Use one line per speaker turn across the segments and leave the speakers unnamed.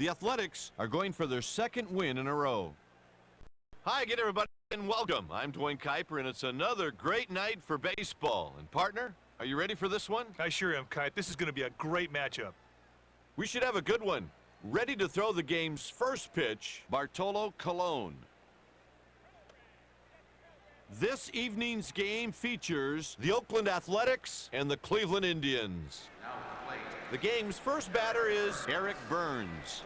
The Athletics are going for their second win in a row. Hi again, everybody, and welcome. I'm Dwayne Kuiper, and it's another great night for baseball. And partner, are you ready for this one?
I sure am, Kite. This is going to be a great matchup.
We should have a good one. Ready to throw the game's first pitch, Bartolo Colon. This evening's game features the Oakland Athletics and the Cleveland Indians. The game's first batter is Eric Burns.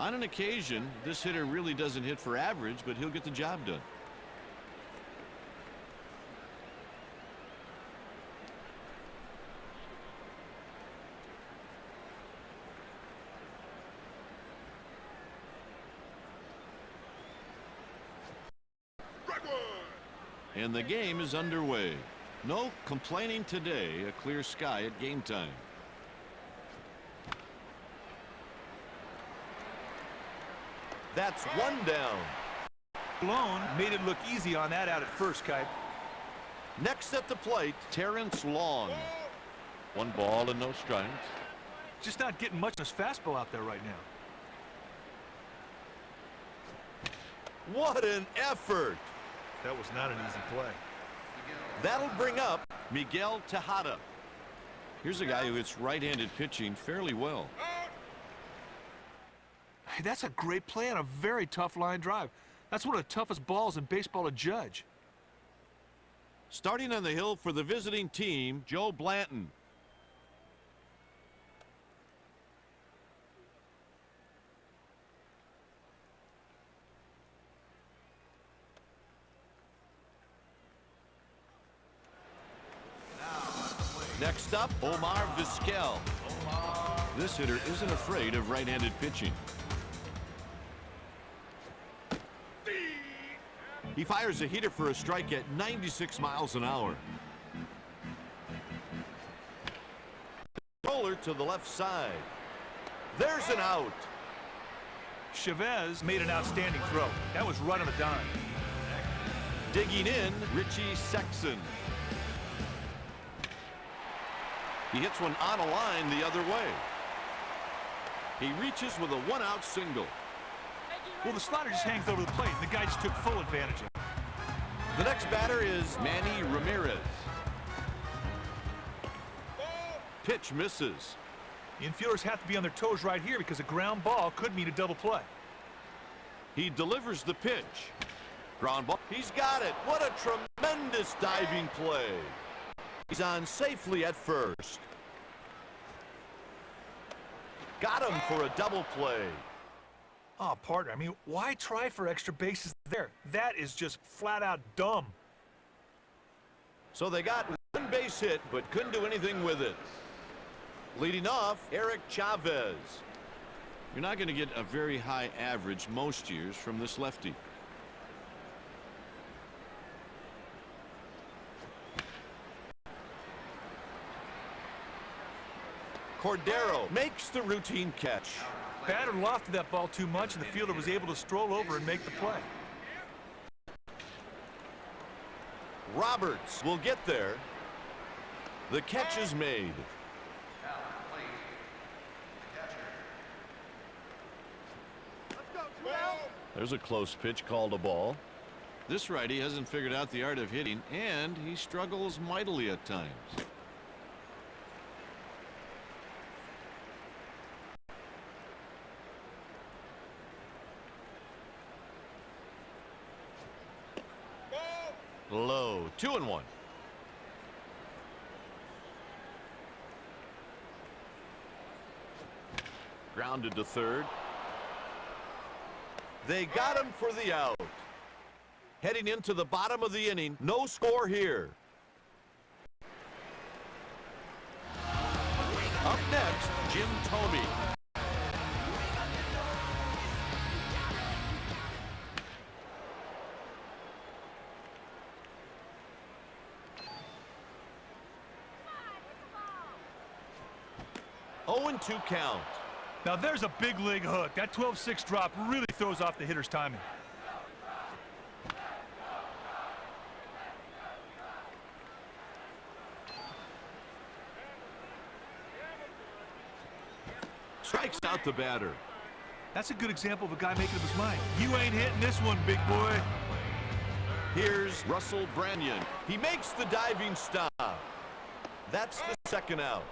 On an occasion, this hitter really doesn't hit for average, but he'll get the job done. And the game is underway. No complaining today, a clear sky at game time. That's one down.
Colon made it look easy on that out at first, Kite.
Next at the plate, Terrence Long. One ball and no strikes.
Just not getting much of his fastball out there right now.
What an effort!
That was not an easy play.
That'll bring up Miguel Tejada. Here's a guy who hits right-handed pitching fairly well.
Hey, that's a great play on a very tough line drive. That's one of the toughest balls in baseball to judge.
Starting on the hill for the visiting team, Joe Blanton. Next up, Omar Vizquel. This hitter isn't afraid of right-handed pitching. He fires a heater for a strike at 96 miles an hour. Roller to the left side. There's an out.
Chavez made an outstanding throw. That was right on the dime.
Digging in, Richie Sexson. He hits one on a line the other way. He reaches with a one-out single.
Well, the slider just hangs over the plate, and the guy just took full advantage of it.
The next batter is Manny Ramirez. Pitch misses.
The infielders have to be on their toes right here because a ground ball could mean a double play.
He delivers the pitch. Ground ball. He's got it. What a tremendous diving play. He's on safely at first. Got him for a double play.
Oh, partner, I mean, why try for extra bases there? That is just flat out dumb.
So they got one base hit, but couldn't do anything with it. Leading off, Eric Chavez. You're not going to get a very high average most years from this lefty. Cordero makes the routine catch.
Batter lofted that ball too much, and the fielder was able to stroll over and make the play.
Roberts will get there. The catch is made. There's a close pitch called a ball. This righty hasn't figured out the art of hitting, and he struggles mightily at times. Low, 2-1. Grounded to third. They got him for the out. Heading into the bottom of the inning, no score here. Up next, Jim Thome. Oh, 0-2 count.
Now there's a big league hook. That 12-6 drop really throws off the hitter's timing.
Strikes out the batter.
That's a good example of a guy making up his mind. You ain't hitting this one, big boy.
Here's Russell Branyan. He makes the diving stop. That's the second out.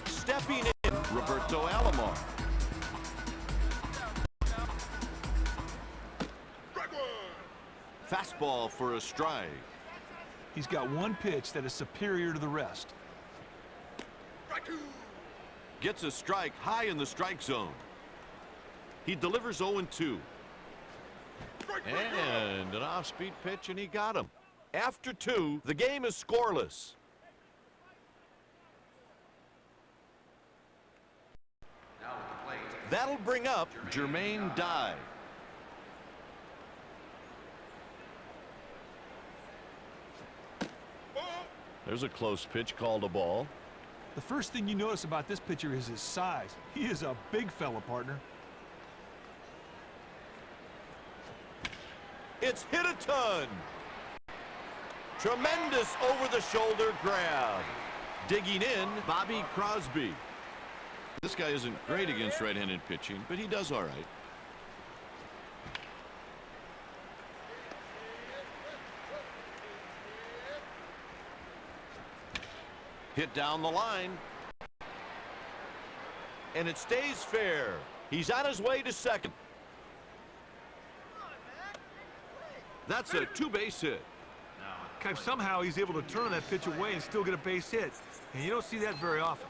Stepping in, Roberto Alomar. Fastball for a strike.
He's got one pitch that is superior to the rest.
Gets a strike high in the strike zone. He delivers 0-2. And an off-speed pitch, and he got him. After 2, the game is scoreless. That'll bring up Jermaine Dye. There's a close pitch called a ball.
The first thing you notice about this pitcher is his size. He is a big fella, partner.
It's hit a ton. Tremendous over-the-shoulder grab. Digging in, Bobby Crosby. This guy isn't great against right-handed pitching, but he does all right. Hit down the line. And it stays fair. He's on his way to second. That's a two-base hit.
Somehow he's able to turn that pitch away and still get a base hit. And you don't see that very often.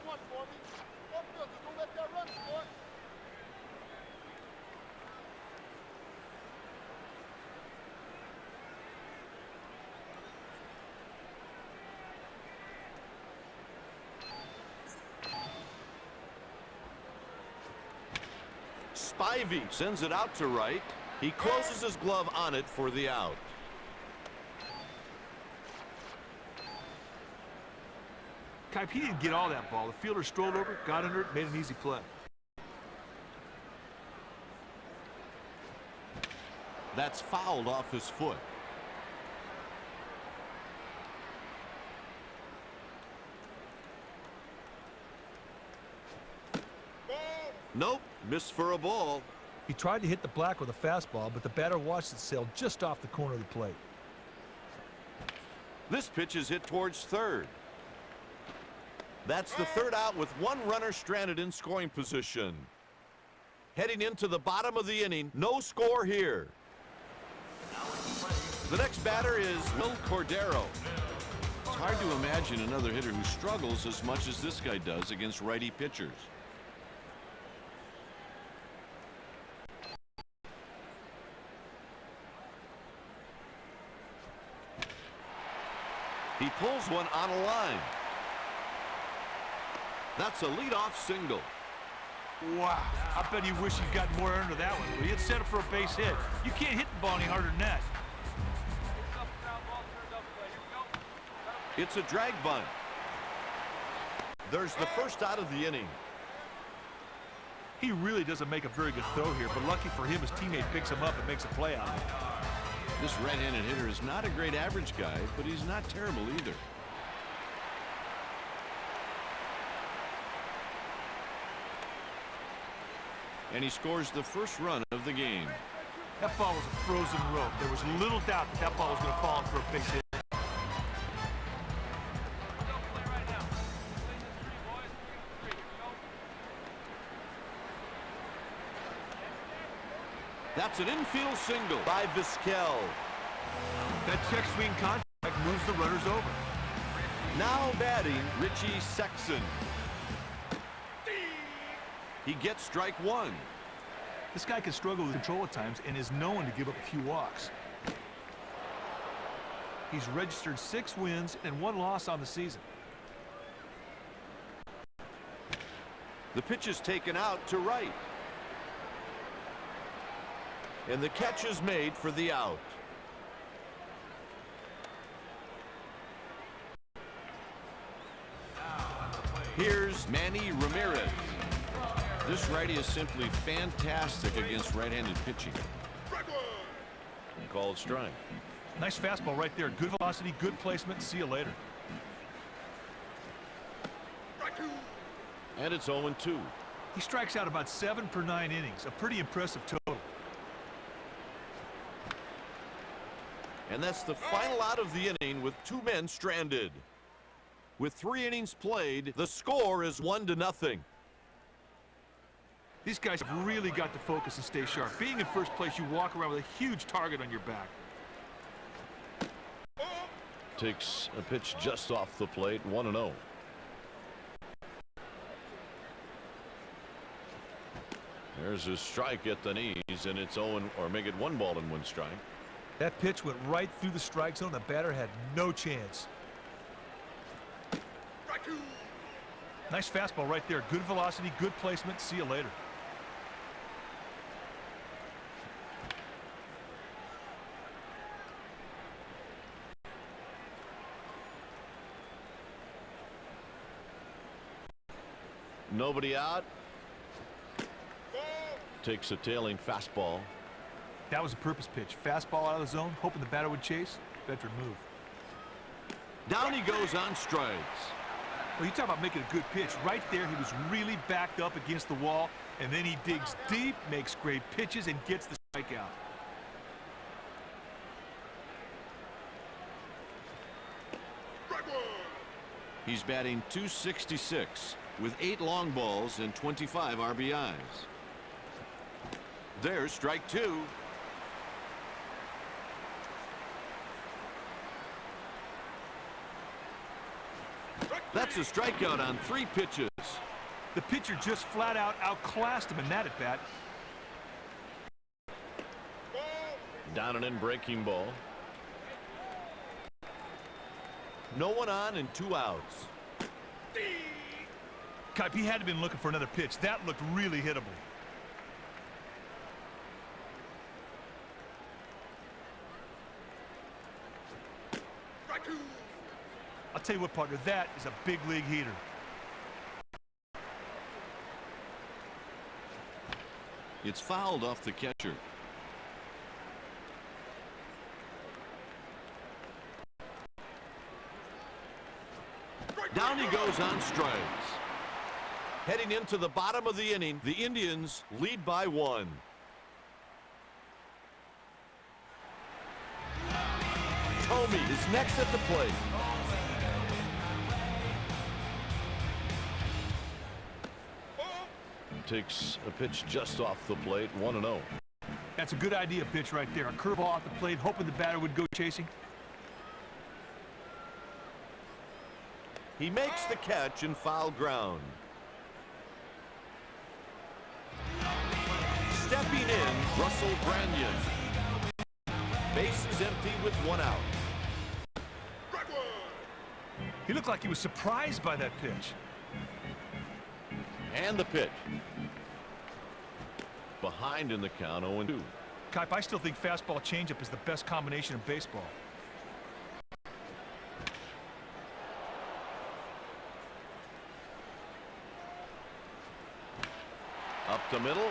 Spivey sends it out to right. He closes his glove on it for the out.
He didn't get all that ball. The fielder strolled over, got under it, made an easy play.
That's fouled off his foot. Nope, missed for a ball.
He tried to hit the black with a fastball, but the batter watched it sail just off the corner of the plate.
This pitch is hit towards third. That's the third out with one runner stranded in scoring position. Heading into the bottom of the inning, no score here. The next batter is Will Cordero. It's hard to imagine another hitter who struggles as much as this guy does against righty pitchers. He pulls one on a line. That's a leadoff single.
Wow. I bet you wish you'd gotten more under that one. But you'd set up for a base hit. You can't hit the ball any harder than that.
It's a drag bunt. There's the first out of the inning.
He really doesn't make a very good throw here, but lucky for him, his teammate picks him up and makes a play on it.
This right-handed hitter is not a great average guy, but he's not terrible either. And he scores the first run of the game.
That ball was a frozen rope. There was little doubt that that ball was going to fall in for a base hit.
That's an infield single by Vizquel.
That check swing contact moves the runners over.
Now batting, Richie Sexson. He gets strike one.
This guy can struggle with control at times and is known to give up a few walks. He's registered 6 wins and 1 loss on the season.
The pitch is taken out to right. And the catch is made for the out. Here's Manny Ramirez. This righty is simply fantastic against right-handed pitching. And called strike.
Nice fastball right there. Good velocity, good placement. See you later.
And it's 0-2.
He strikes out about 7 per 9 innings, a pretty impressive total.
And that's the final out of the inning with 2 men stranded. With 3 innings played, the score is 1-0.
These guys have really got to focus and stay sharp. Being in first place, you walk around with a huge target on your back.
Takes a pitch just off the plate, 1-0. There's a strike at the knees, and it's 0, or make it 1 ball and 1 strike.
That pitch went right through the strike zone. The batter had no chance. Nice fastball right there. Good velocity, good placement. See you later.
Nobody out. Takes a tailing fastball.
That was a purpose pitch. Fastball out of the zone, hoping the batter would chase. Veteran move.
Down he goes on strikes.
Well, you talk about making a good pitch. Right there, he was really backed up against the wall, and then he digs deep, makes great pitches, and gets the strikeout.
He's batting .266 with 8 long balls and 25 RBIs. There's strike 2. That's a strikeout on 3 pitches.
The pitcher just flat out outclassed him in that at bat.
Down and in breaking ball. No one on and 2 outs.
Kipe, he had to been looking for another pitch. That looked really hittable. I'll tell you what, partner, that is a big league heater.
It's fouled off the catcher. Down he goes on strikes. Heading into the bottom of the inning, the Indians lead by 1. Thome is next at the plate. Takes a pitch just off the plate, 1-0.
That's a good idea pitch right there. A curveball off the plate, hoping the batter would go chasing.
He makes the catch in foul ground. Stepping in, Russell Branyan. Base is empty with 1 out.
He looked like he was surprised by that pitch.
And the pitch. Behind in the count, 0-2.
Kipe, I still think fastball changeup is the best combination in baseball.
Up the middle.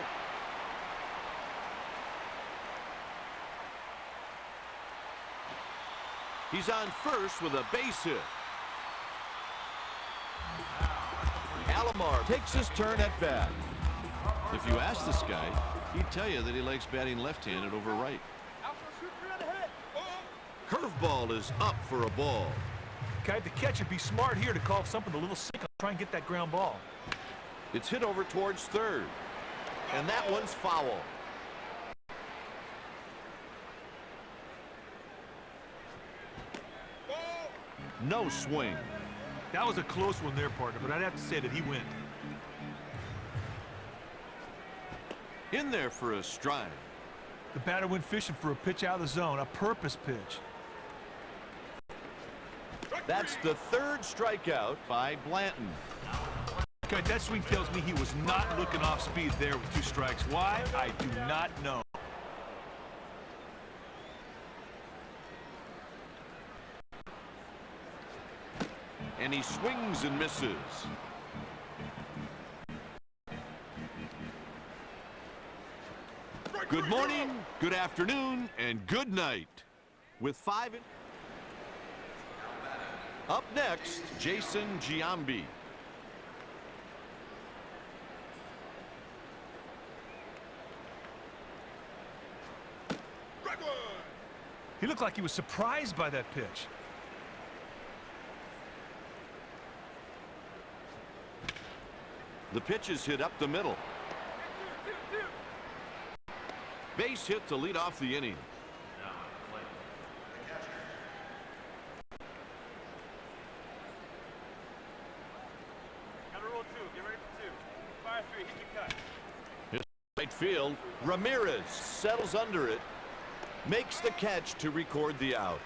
He's on first with a base hit. Alomar takes his turn at bat. If you ask this guy, he'd tell you that he likes batting left-handed over right. Curveball is up for a ball.
Kipe, the catcher, be smart here to call something a little sick. Try and get that ground ball.
It's hit over towards third. And that one's foul. No swing.
That was a close one there, partner, but I'd have to say that he went.
In there for a strike.
The batter went fishing for a pitch out of the zone, a purpose pitch.
That's the 3rd strikeout by Blanton.
Okay, that swing tells me he was not looking off speed there with 2 strikes. Why? I do not know.
And he swings and misses. Good morning, good afternoon, and good night. With 5 in... Up next, Jason Giambi.
He looked like he was surprised by that pitch.
The pitch is hit up the middle. Base hit to lead off the inning.
Got a roll two. Get ready for two. Fire three. Hit your cut.
His right field. Ramirez settles under it. Makes the catch to record the out.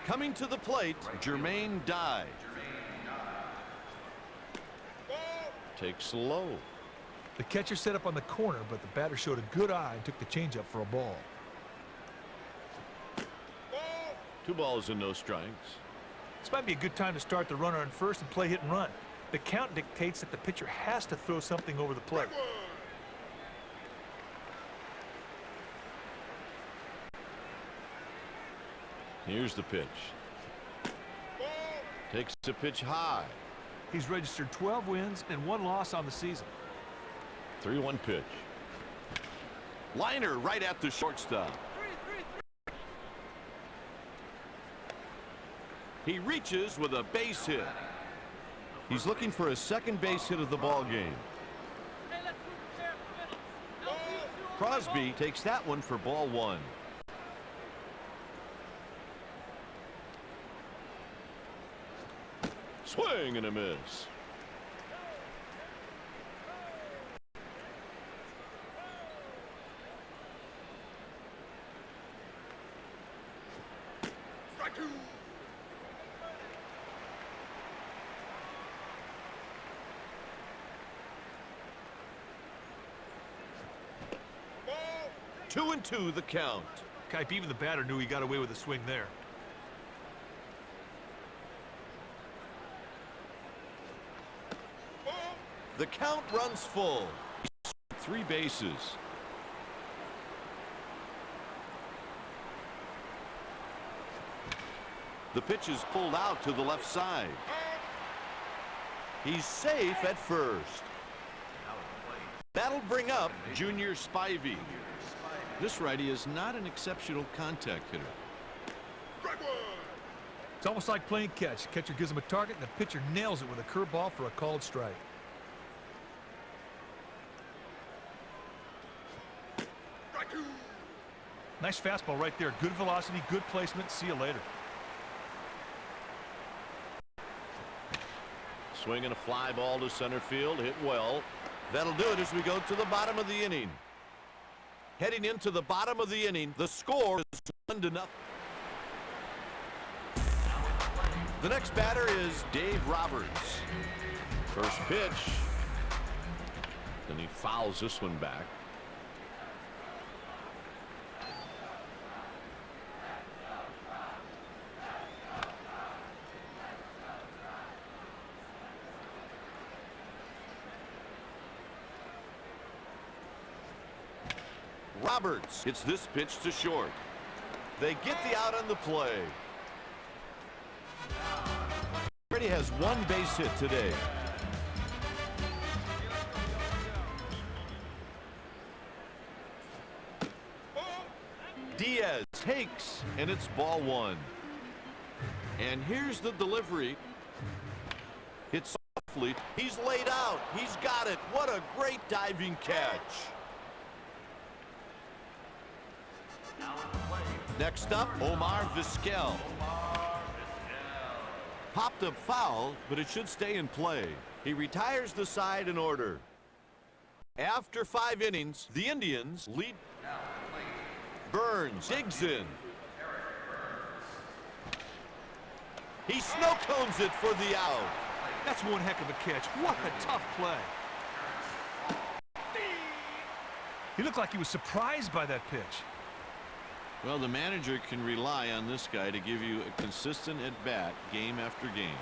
Coming to the plate, Jermaine Dye. Takes low.
The catcher set up on the corner, but the batter showed a good eye and took the changeup for a ball.
2 balls and no strikes.
This might be a good time to start the runner on first and play hit and run. The count dictates that the pitcher has to throw something over the plate.
Here's the pitch. Takes the pitch high.
He's registered 12 wins and 1 loss on the season.
3-1 pitch. Liner right at the shortstop. He reaches with a base hit. He's looking for a second base hit of the ball game. Crosby takes that one for ball 1. Swing and a miss.
Strike two.
Ball. 2-2 the count.
Kipe, even the batter knew he got away with a swing there.
The count runs full. 3 bases. The pitch is pulled out to the left side. He's safe at first. That'll bring up Junior Spivey. This righty is not an exceptional contact hitter.
It's almost like playing catch. Catcher gives him a target, and the pitcher nails it with a curveball for a called strike. Nice fastball right there. Good velocity, good placement. See you later.
Swinging a fly ball to center field. Hit well. That'll do it as we go to the bottom of the inning. Heading into the bottom of the inning, the score is 1-0. The next batter is Dave Roberts. First pitch. Then he fouls this one back. Roberts hits this pitch to short. They get the out on the play. Already has 1 base hit today. Diaz takes, and it's ball 1. And here's the delivery. It's softly. He's laid out. He's got it. What a great diving catch. Next up, Omar Vizquel. Popped up foul, but it should stay in play. He retires the side in order. After 5 innings, the Indians lead. Burns digs in. He snow cones it for the out.
That's one heck of a catch. What a tough play. He looked like he was surprised by that pitch.
Well, the manager can rely on this guy to give you a consistent at-bat game after game.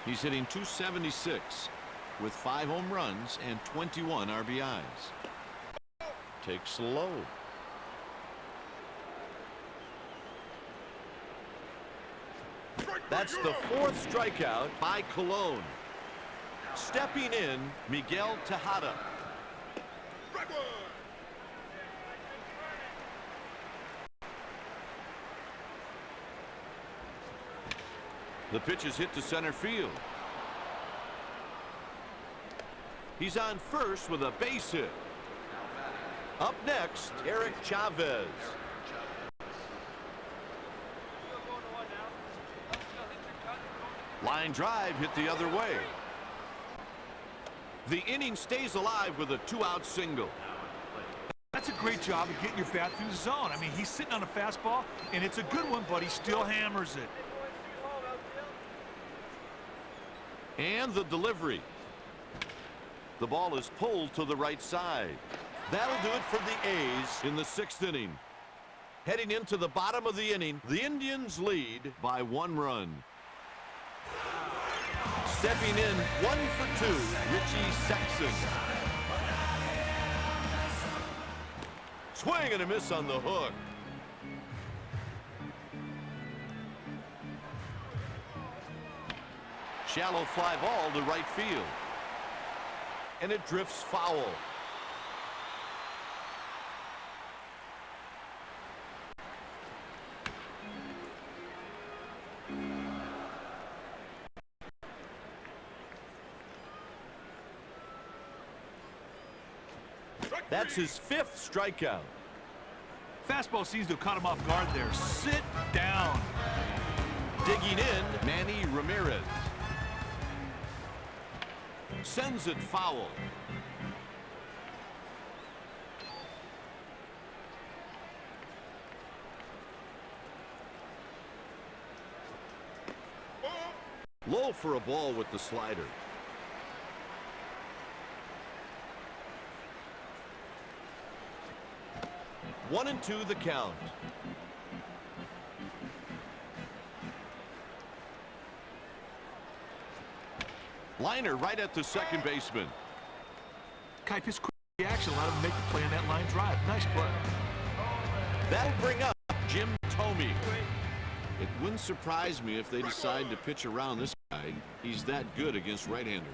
He's hitting .276 with 5 home runs and 21 RBIs. Takes low. That's the 4th strikeout by Colon. Stepping in, Miguel Tejada. The pitch is hit to center field. He's on first with a base hit. Up next, Eric Chavez. Line drive hit the other way. The inning stays alive with a 2-out single.
That's a great job of getting your bat through the zone. I mean, he's sitting on a fastball, and it's a good one, but he still hammers it.
And the delivery. The ball is pulled to the right side. That'll do it for the A's in the 6th inning. Heading into the bottom of the inning, the Indians lead by 1 run. Stepping in 1 for 2, Richie Sexson. Swing and a miss on the hook. Shallow fly ball to right field. And it drifts foul. That's his 5th strikeout.
Fastball seems to have caught him off guard there. Sit down.
Digging in, Manny Ramirez. Sends it foul. Low for a ball with the slider. One and 2 the count. Liner right at the second baseman.
Kite, his quick reaction allowed him to make the play on that line drive. Nice play.
That'll bring up Jim Thome. It wouldn't surprise me if they decide to pitch around this guy. He's that good against right-handers.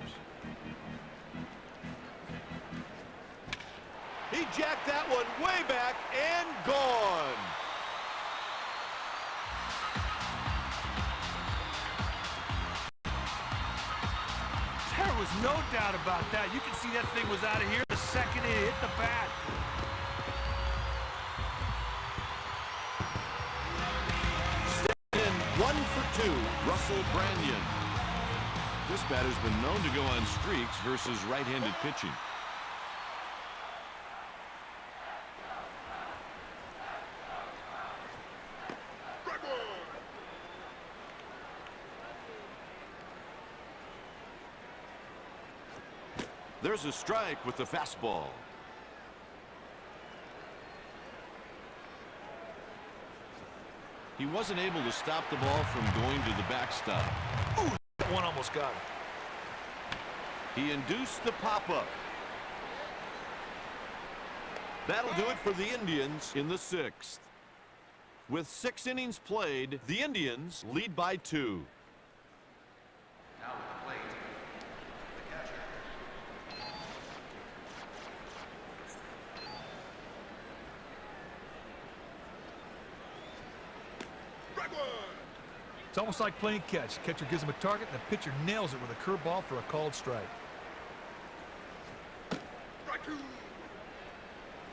He jacked that one way back and gone.
There was no doubt about that. You can see that thing was out of here the second it hit the bat.
Stepping in 1 for 2, Russell Branyan. This batter's been known to go on streaks versus right-handed pitching. There's a strike with the fastball. He wasn't able to stop the ball from going to the backstop.
Ooh, that one almost got him.
He induced the pop-up. That'll do it for the Indians in the 6th. With 6 innings played, the Indians lead by 2.
It's almost like playing catch. Catcher gives him a target, and the pitcher nails it with a curveball for a called strike.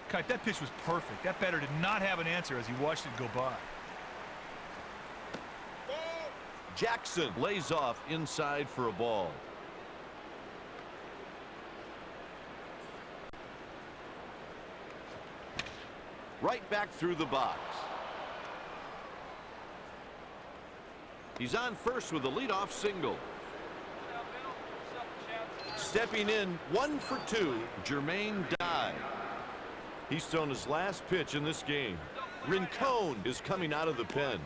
Kite, that pitch was perfect. That batter did not have an answer as he watched it go by.
Jackson lays off inside for a ball. Right back through the box. He's on first with a leadoff single. Stepping in 1 for 2, Jermaine Dye. He's thrown his last pitch in this game. Rincon is coming out of the pen.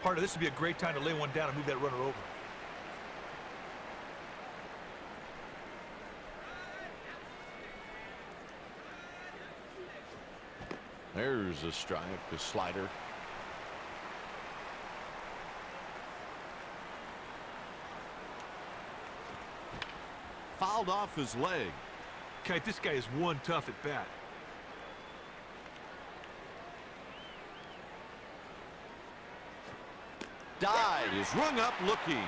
Part of this would be a great time to lay one down and move that runner over.
There's a strike, a slider. Fouled off his leg.
Kite, this guy is one tough at bat.
dive is rung up looking.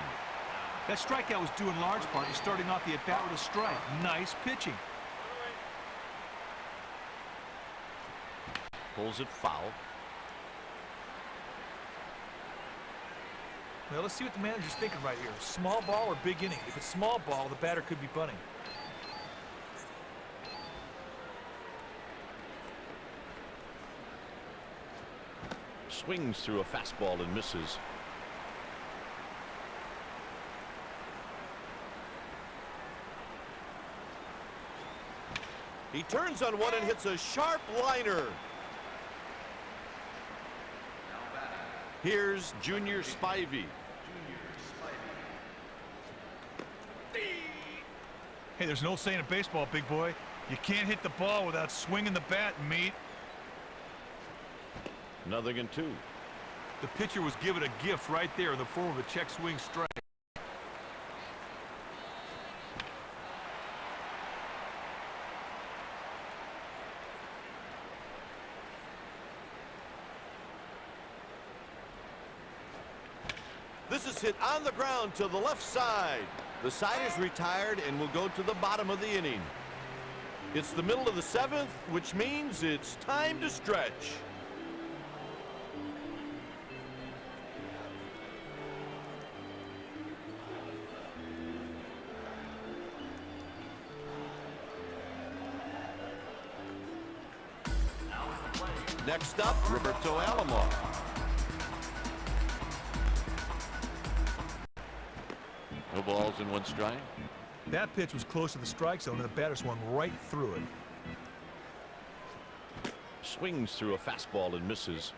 That strikeout was due in large part to starting off the at-bat with a strike. Nice pitching.
Pulls it foul.
Well, let's see what the manager's thinking right here. Small ball or big inning? If it's small ball, the batter could be bunting.
Swings through a fastball and misses. He turns on one and hits a sharp liner. Here's Junior Spivey.
Hey, there's an old saying in baseball, big boy. You can't hit the ball without swinging the bat, meat.
0-2.
The pitcher was given a gift right there in the form of a check swing strike.
This is hit on the ground to the left side. The side is retired and will go to the bottom of the inning. It's the middle of the 7th, which means it's time to stretch. Next up, Roberto Alomar. No balls and 1 strike.
That pitch was close to the strike zone, and the batter swung right through it.
Swings through a fastball and misses.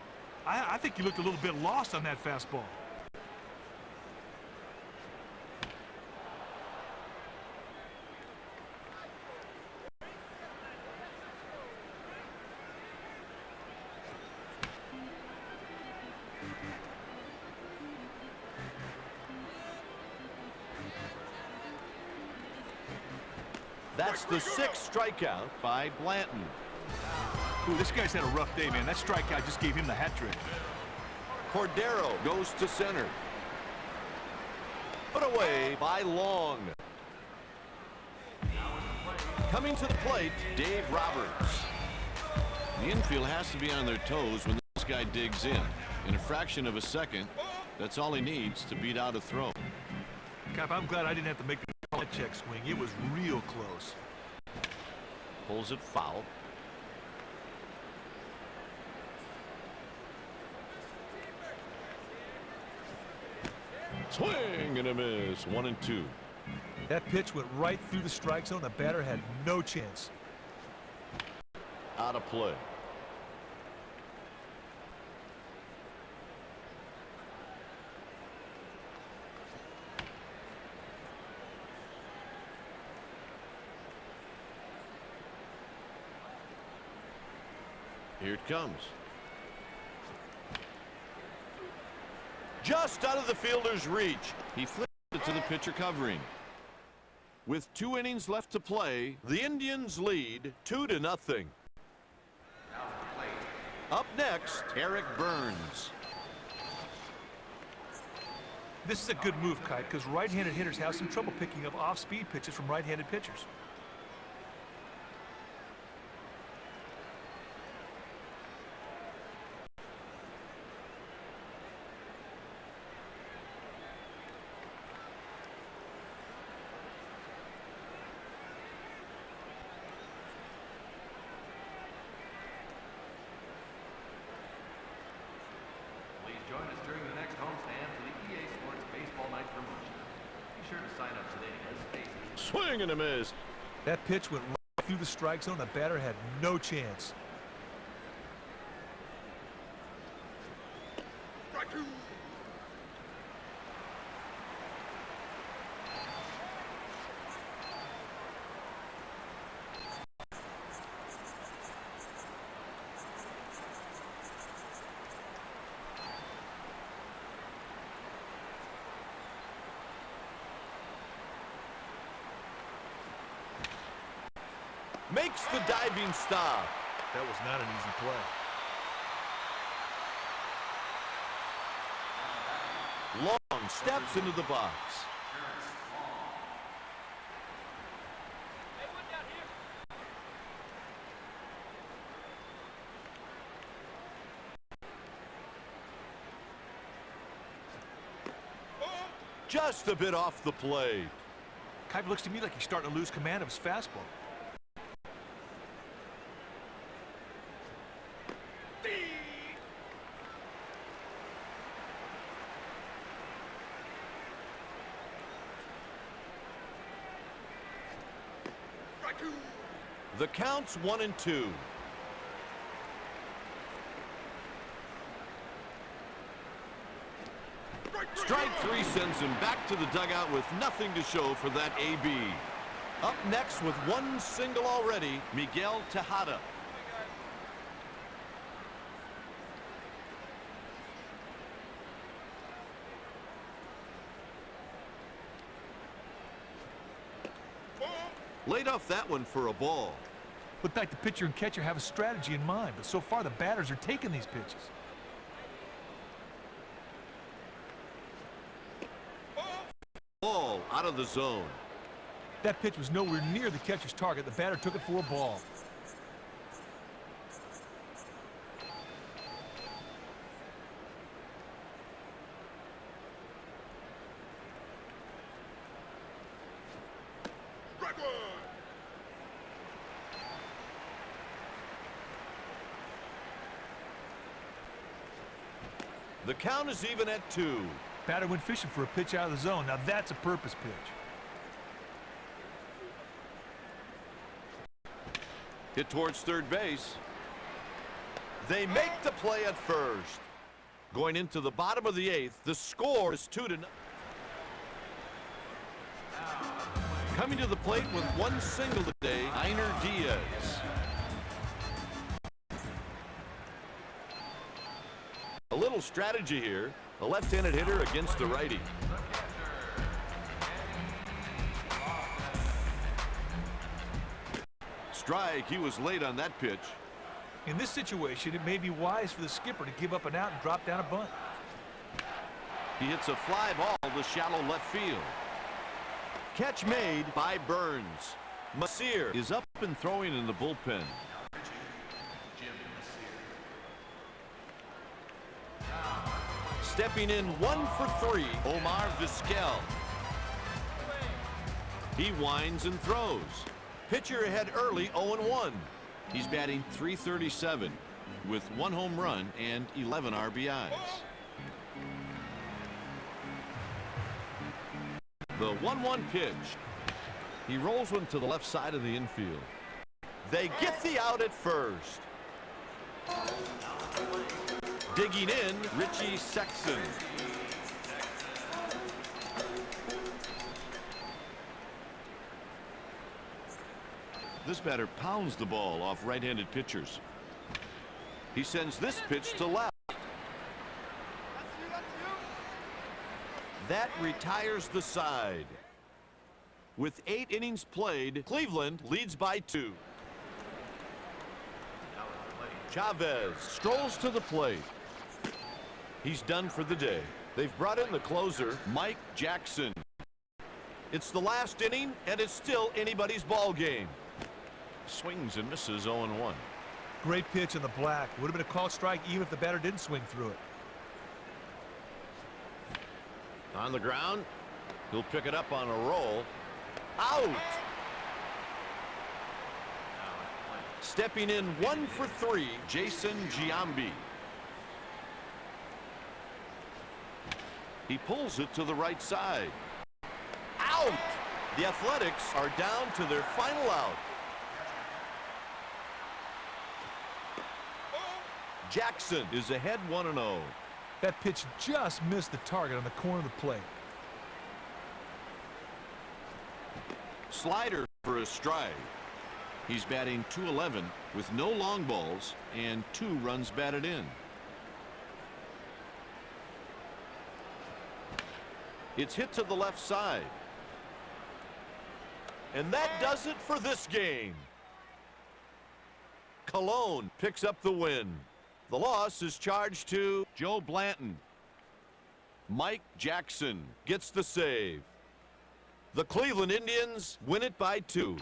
I think he looked a little bit lost on that fastball.
That's the 6th strikeout by Blanton.
Ooh, this guy's had a rough day, man. That strikeout just gave him the hat trick.
Cordero goes to center. Put away by Long. Coming to the plate, Dave Roberts.
The infield has to be on their toes when this guy digs in. In a fraction of a second, that's all he needs to beat out a throw.
Cap, I'm glad I didn't have to make the check swing. It was real close.
Pulls it foul.
Swing and a miss. 1-2.
That pitch went right through the strike zone. The batter had no chance.
Out of play. Here it comes. Just out of the fielder's reach.
He flipped it to the pitcher covering.
With 2 innings left to play, the Indians lead 2-0. Up next, Eric Burns.
This is a good move, Kite, because right-handed hitters have some trouble picking up off-speed pitches from right-handed pitchers.
Join us during the next homestand for the EA Sports Baseball Night promotion. Be sure to sign up today as faces.
Swing and a miss.
That pitch went right through the strike zone. The batter had no chance.
Makes the diving stop.
That was not an easy play.
Long steps into the box. Just a bit off the plate.
Kuiper looks to me like he's starting to lose command of his fastball.
The count's 1-2. Strike three sends him back to the dugout with nothing to show for that AB. Up next with one single already, Miguel Tejada. Laid off that one for a ball.
Looked like the pitcher and catcher have a strategy in mind, but so far the batters are taking these pitches.
Ball out of the zone.
That pitch was nowhere near the catcher's target. The batter took it for a ball.
The count is even at 2.
Batter went fishing for a pitch out of the zone. Now that's a purpose pitch.
Hit towards third base. They make the play at first. Going into the bottom of the 8th, the score is 2-0. Coming to the plate with one single today, Einer Diaz. A little strategy here. A left-handed hitter against the righty. Strike. He was late on that pitch.
In this situation, it may be wise for the skipper to give up an out and drop down a bunt.
He hits a fly ball to shallow left field. Catch made by Burns. Messier is up and throwing in the bullpen. Stepping in 1 for 3, Omar Vizquel. He winds and throws. Pitcher ahead early, 0-1. He's batting .337 with 1 home run and 11 RBIs. The 1-1 pitch. He rolls one to the left side of the infield. They get the out at first. Digging in, Richie Sexson. This batter pounds the ball off right-handed pitchers. He sends this pitch to left. That retires the side. With 8 innings played, Cleveland leads by 2. Chavez strolls to the plate. He's done for the day. They've brought in the closer, Mike Jackson. It's the last inning, and it's still anybody's ball game. Swings and misses 0-1.
Great pitch in the black. Would have been a called strike even if the batter didn't swing through it.
On the ground, he'll pick it up on a roll. Out! Stepping in 1 for 3, Jason Giambi. He pulls it to the right side. Out! The Athletics are down to their final out. Jackson is ahead 1-0.
That pitch just missed the target on the corner of the plate.
Slider for a strike. He's batting .211 with no long balls and 2 runs batted in. It's hit to the left side. And that does it for this game. Cologne picks up the win. The loss is charged to Joe Blanton. Mike Jackson gets the save. The Cleveland Indians win it by 2.